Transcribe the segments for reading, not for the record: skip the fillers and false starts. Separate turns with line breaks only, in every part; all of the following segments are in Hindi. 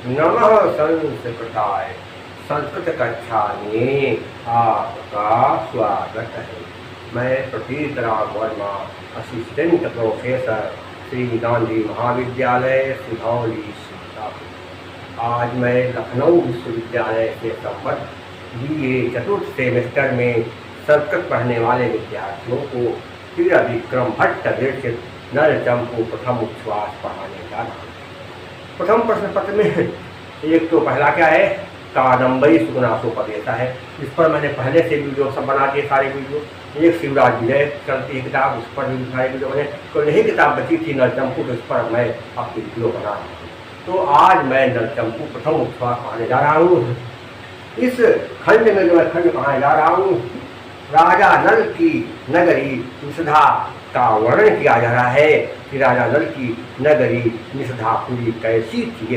नमः संस्कृताय। संस्कृत कक्षा में आपका स्वागत है। मैं प्रतीत राम वर्मा, असिस्टेंट प्रोफेसर, श्री गांधी महाविद्यालय सिधौली सीतापुर। आज मैं लखनऊ विश्वविद्यालय से संबद्ध BA चतुर्थ सेमेस्टर में संस्कृत पढ़ने वाले विद्यार्थियों को क्रिया विक्रम भट्ट विरचित नलचंपू प्रथम उच्छ्वास पढ़ाने जा रहा हूँ। प्रथम प्रश्न पत्र में एक तो पहला क्या है, कादम्बरी सुगुणासोपदेशा है। इस पर मैंने पहले से वीडियो सब बना दिए, सारे वीडियो। एक शिवराज विजय चलती है किताब, उस पर भी सारे वीडियो बने। तो यही किताब बची थी नलचंपू, तो इस पर मैं आपकी वीडियो बना रहा हूँ। तो आज मैं नलचंपू प्रथम उच्छ्वास पढ़ाने जा रहा हूँ। इस खंड में जो मैं खंड पढ़ाने जा रहा हूँ, राजा नल की नगरी निषधा का वर्णन किया जा रहा है कि राजा नल की नगरी निषधापुरी कैसी थी।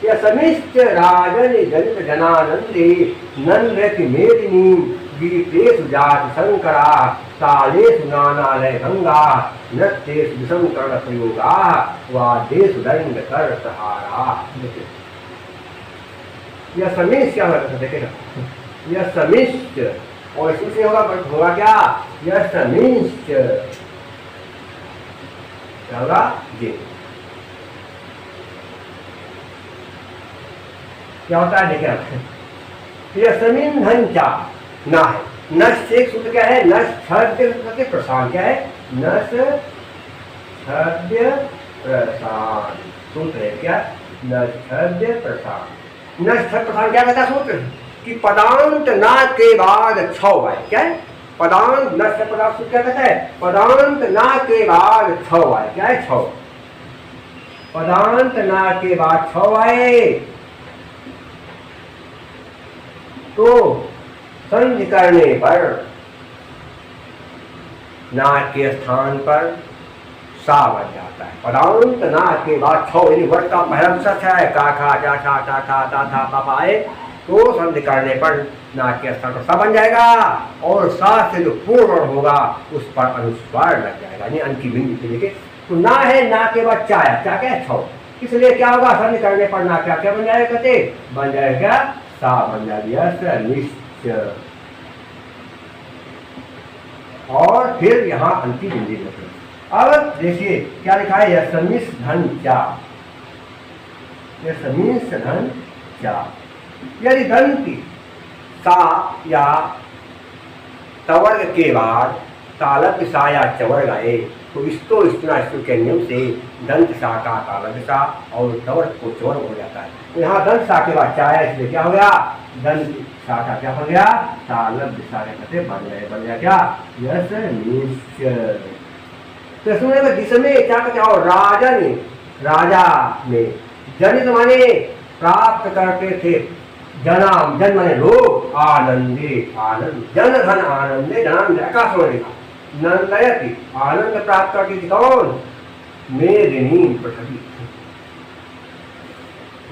ये समिष्ट राजन जनित जनानंदे नंदति मेदिनी गीतेषु जाति शंकरा तालेषु नानालय गंगा नृत्येषु विसंकरण प्रयोगा वाद्येषु दंड कर सहारा। यह समिष्ट क्या होगा, देखेगा, यह समिष्ट और इससे होगा क्या, यह समिष्ट क्या होगा ये क्या होता है, देखिए यह समीन धन क्या ना है। नस से सूत्र क्या है, नस छद्य प्रसाद क्या है, नस छद्य प्रसाद सूत्र है क्या, नस छद्य प्रसाद। नस छद्य प्रसाद क्या कहता है सूत्र कि पदांत ना के बाद छव आए। क्या है पदांत, नस छद्य प्रसाद सूत्र क्या कहता है, पदांत ना के बाद छव आए। क्या है छव, पदांत ना के बाद छव आए तो संधि करने पर ना के स्थान पर सा बन जाता है। पदांत ना के बाद छो यानी वर्ग का पहला सच है, का खा जा छा टा था ता था पापा आए तो संधि करने पर ना के स्थान पर सा बन जाएगा और सा से जो पूर्ण होगा उस पर अनुस्वार लग जाएगा, यानी अंकी बिंदु से लेके। तो ना है, ना के बाद चा है, क्या क्या है छो, इसलिए क्या होगा संधि करने पर ना क्या क्या बन जाएगा, कहते बन जाएगा सा बन जाएगा निश्चय। और फिर यहाँ अंतिम बिंदु लिखे। अब देखिए क्या लिखा है, यह समिष धन क्या, यह समिष धन क्या। यदि धन की सा या तवर्ग के बाद तालव्य सा या चवर्ग आए तो इस्तो इस्तना इस्तु के नियम से दंत सा का तालव्य सा और तवर्ग को चवर्ग हो जाता है। तो यहाँ दंत सा के बाद चाया, इसलिए क्या हो गया, दंत सा का क्या हो गया, तालव्य सा के बन गया क्या, यस निश्चय। तो इसमें जिसमें क्या कहते हो, राजा ने, राजा में जनित माने प्राप्त करते थे, जनाम जन माने लोग, आनंदे आनंद, जन धन आनंदे जनाम आकाश में लिखा, नंदयति आनंद प्राप्त करती थी कौन, मेदिनी पृथ्वी।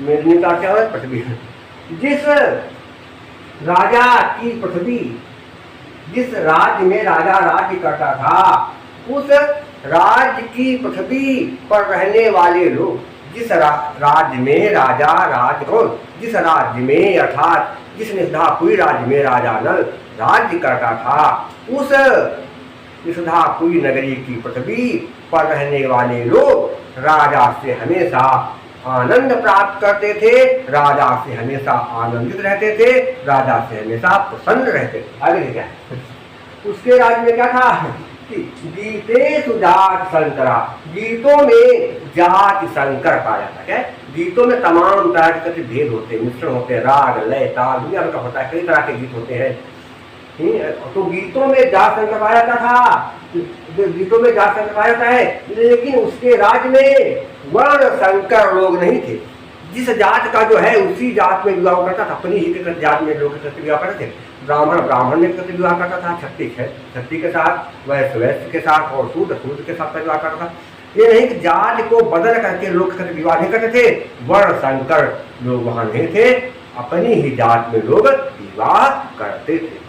मेदिनी का क्या है, पृथ्वी। जिस राजा की पृथ्वी, जिस राज्य में राजा राज्य करता था उस राज्य की पृथ्वी पर रहने वाले लोग, जिस राज्य में राजा राज्य कौन, जिस राज्य में अर्थात जिस निषधापुरी राज्य में राजा नल राज्य करता था उस निषधापुरी नगरी की पृथ्वी पर रहने वाले लोग राजा से हमेशा आनंद प्राप्त करते थे, राजा से हमेशा आनंदित रहते थे, राजा से हमेशा प्रसन्न रहते थे। आगे क्या उसके राज्य में क्या था कि गीतेषु जाति शंकरा, गीतों में जाति शंकर पाया जाता है। क्या गीतों में तमाम तरह के भेद होते हैं, मिश्रण होते हैं, राग लय ताल दुनिया का होता है, कई तरह के गीत होते हैं। तो गीतों में जात शंकर पाया जाता था, गीतों में जात शंकर पाया जाता है, लेकिन उसके राज्य में वर्ण शंकर लोग नहीं थे। जिस जात का जो है उसी जात में विवाह करता था, अपनी ही के जात में लोग विवाह करते थे। ब्राह्मण ब्राह्मण में विवाह करता था, क्षत्रिय के साथ, वैश्य वैश्य के साथ और शूद्र शूद्र के साथ विवाह करता था। ये नहीं कि जात को बदल करके लोग विवाह नहीं करते थे, वर्ण शंकर लोग वहां नहीं थे, अपनी ही जात में लोग विवाह करते थे।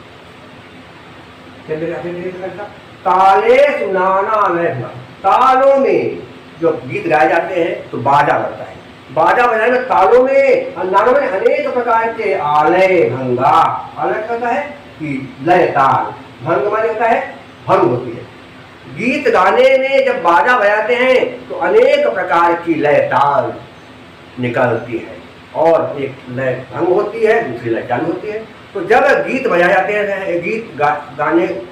ताले सुनाना लहना, तालों में जो गीत गाए जाते हैं तो बाजा बजता है, बाजा बजाने में तालों में अंदाजों में अनेक प्रकार के आलय भंगा। आलय कहता है कि लय ताल, भंग माने होता है भंग होती है। गीत गाने में जब बाजा बजाते हैं तो अनेक प्रकार की लय ताल निकलती है और एक लय भंग होती है, दूसरी लय चालू होती है। तो जब गीत बजाए जाते हैं,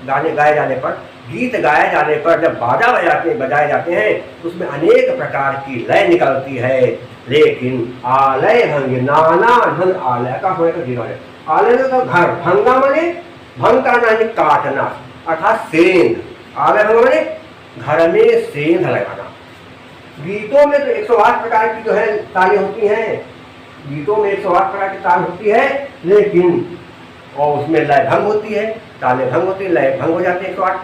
गाने गाए जाने पर, गीत गाए जाने पर जब बाजा बजाए जाते हैं तो उसमें अनेक प्रकार की लय निकलती है। लेकिन आलय भंग नाना ढंग आलय का होने का जीवन है। आलय तो घर, भंगा माने भंग करना है, काटना अर्थात सेंध। आलय भंग माने घर में सेंध लगाना। गीतों में तो 108 प्रकार की जो है तालें होती हैं, गीतों में 108 प्रकार की ताल होती है, लेकिन और उसमें लय भंग होती है, तालें भंग होती है, लय भंग हो जाते हैं 108।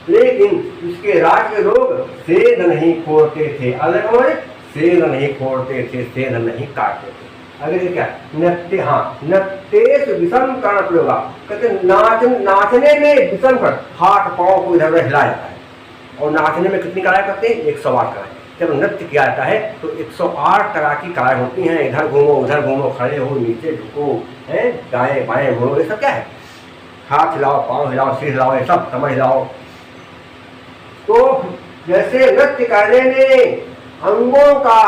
लेकिन उसके राज के लोग सेंध नहीं खोलते थे। अलग माने सेंध नहीं खोलते थे, सेंध नहीं काटते थे। अगर क्या नृत्य, हाँ नृत्य विषम कर्ण प्रयोग, कहते नाचने में विषम कर हाथ पांव को इधर हिलाया जाता है। और नाचने में कितनी कलाएं करते हैं? 108 कलाएं। जब नृत्य किया जाता है तो 108 तरह की कलाएं होती हैं। इधर घूमो उधर घूमो, खड़े हो नीचे झुको, है दाएं बाएं घूमो, ये सब क्या है? हाथ हिलाओ, पांव हिलाओ, सिर हिलाओ, ये सब समझ हिलाओ। तो जैसे नृत्य करने में अंगों का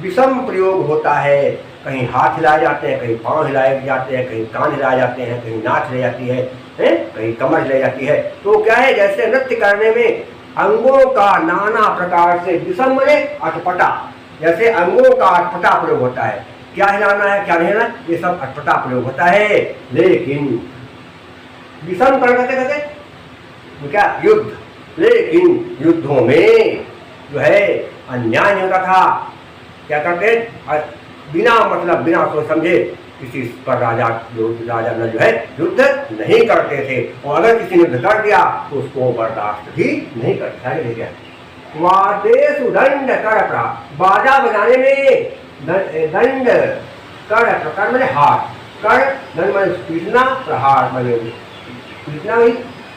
विषम प्रयोग होता है, कहीं हाथ हिलाए जाते हैं, कहीं पांव हिलाए जाते हैं, कहीं कान हिलाए जाते हैं, कहीं नाक हिलाई जाती है, कहीं कमर हिलाई जाती है। तो क्या है, जैसे नृत्य करने में अंगों का नाना प्रकार से विषम माने अटपटा, जैसे अंगों का अटपटा प्रयोग होता है, क्या हिलाना है क्या नहीं हिलाना, ये सब अटपटा प्रयोग होता है। लेकिन विषम कर कहते क्या? युद्ध। लेकिन युद्धों में जो है अन्याय नहीं होता था। क्या करते? बिना मतलब बिना सोच समझे किसी पर राजा न जो है युद्ध नहीं करते थे, और अगर किसी ने युद्ध कर दिया तो उसको बर्दाश्त भी नहीं करते। वादेशु दंड कर प्रहार, बाजा बजाने में दंड कर प्रकार मैंने हाथ, कर दंड मैंने पीटना, प्रहार मैंने पीटना ही।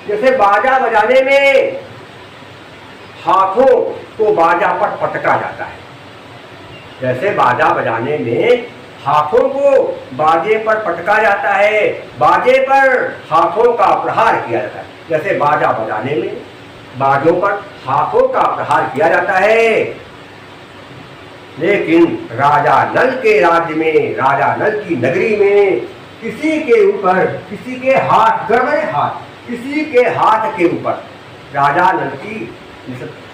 जैसे बाजा बजाने में हाथों को बाजा पर पटका जाता है, जैसे बाजा बजाने में हाथों को बाजे पर पटका जाता है, बाजे पर हाथों का प्रहार किया जाता है। जैसे बाजा बजाने में बाजों पर हाथों का प्रहार किया जाता है। लेकिन राजा नल के राज्य में, राजा नल की नगरी में किसी के ऊपर, किसी के हाथ, गर्म हाथ, किसी के हाथ के ऊपर, राजा नल की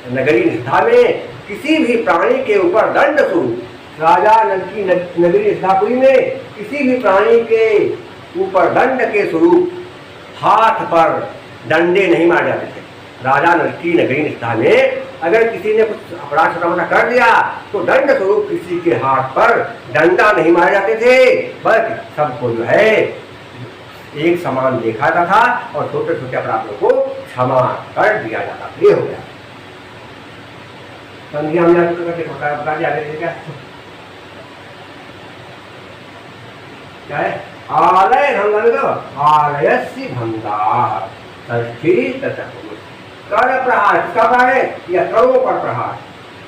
नगरी निष्ठा में किसी भी प्राणी के ऊपर दंड स्वरूप, राजा नल की नगरी निष्ठापुरी में किसी भी प्राणी के ऊपर दंड के स्वरूप हाथ पर डंडे नहीं मारे जाते थे। राजा नल की नगरी निष्ठा में अगर किसी ने कुछ अपराध छोटा मोटा कर दिया तो दंड स्वरूप किसी के हाथ पर डंडा नहीं मारे जाते थे, बल्कि सबको जो है एक समान देखा जाता था और छोटे छोटे अपराधों को क्षमा कर दिया जाता था। ये हो गया संध्या में क्या है? आलय भंग, आलयस्य भंगा कर प्रहार, किसका प्रहार है? या करों पर प्रहार।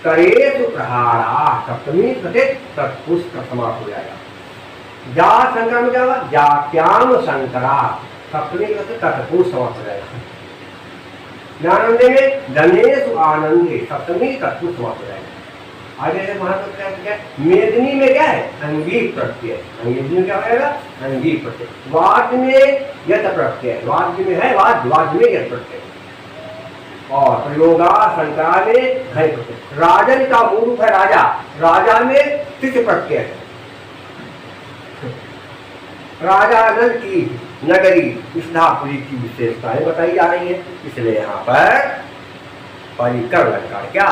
करेतु प्रहारा सप्तमी प्रत्येक तत्पुरुष का समाप्त हो जाएगा। जा संक्राम क्या होगा? जात्याम संकरा, सप्तमी तत्पुरुष समाप्त हो जाएगा। ज्ञानंदे में धनेशु आनंदे, सप्तमी तत्पुरुष समाप्त हो जाएगा। आगे से महत्व क्या? मेदिनी में क्या है? अंगीक प्रत्यय। अंगीक में क्या होगा? अंगीक प्रत्यय। वाद्य में यत प्रत्यय, वाद्य में है वाद्य, वाद्य में यत प्रत्यय। और प्रयोगा संकरा में घय प्रत्यय। राजन का मूल रूप है राजा, राजा में तिथ प्रत्यय है। राजा नल की नगरी निष्ठापुरी की विशेषताएं बताई जा रही है, इसलिए यहाँ पर परिकर अलंकार क्या?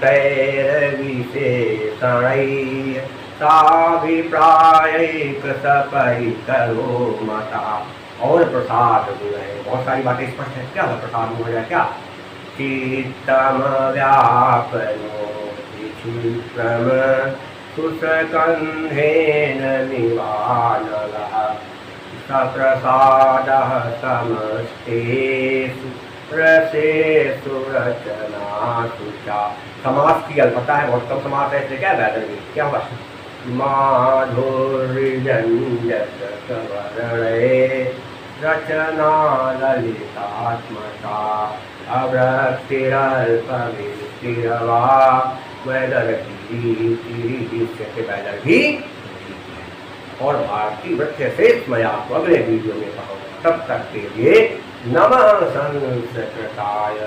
तैर विशेषणैः साभिप्रायैक सपरिकरो मता। और प्रसाद गुण है, बहुत सारी बातें स्पष्ट है। क्या है प्रसाद गुण है? क्या? चित्तम व्यापनो क्षिप्रम सुसकंधेन निवानलः सप्रसादः समस्तेषु रसे सुरचना सुचा। समास की अल्पता है, बहुत कम समास है, इसलिए क्या वैदन में क्या हुआ माधुर्यंजत कवरणे रचना ललितात्मका अवृत्तिरल्पविस्तिरवा वैदर की वैदर भी। और भारतीय वृत्य से मैं आपको अगले वीडियो में कहूँगा। तब तक के लिए नमः संस्कृताय।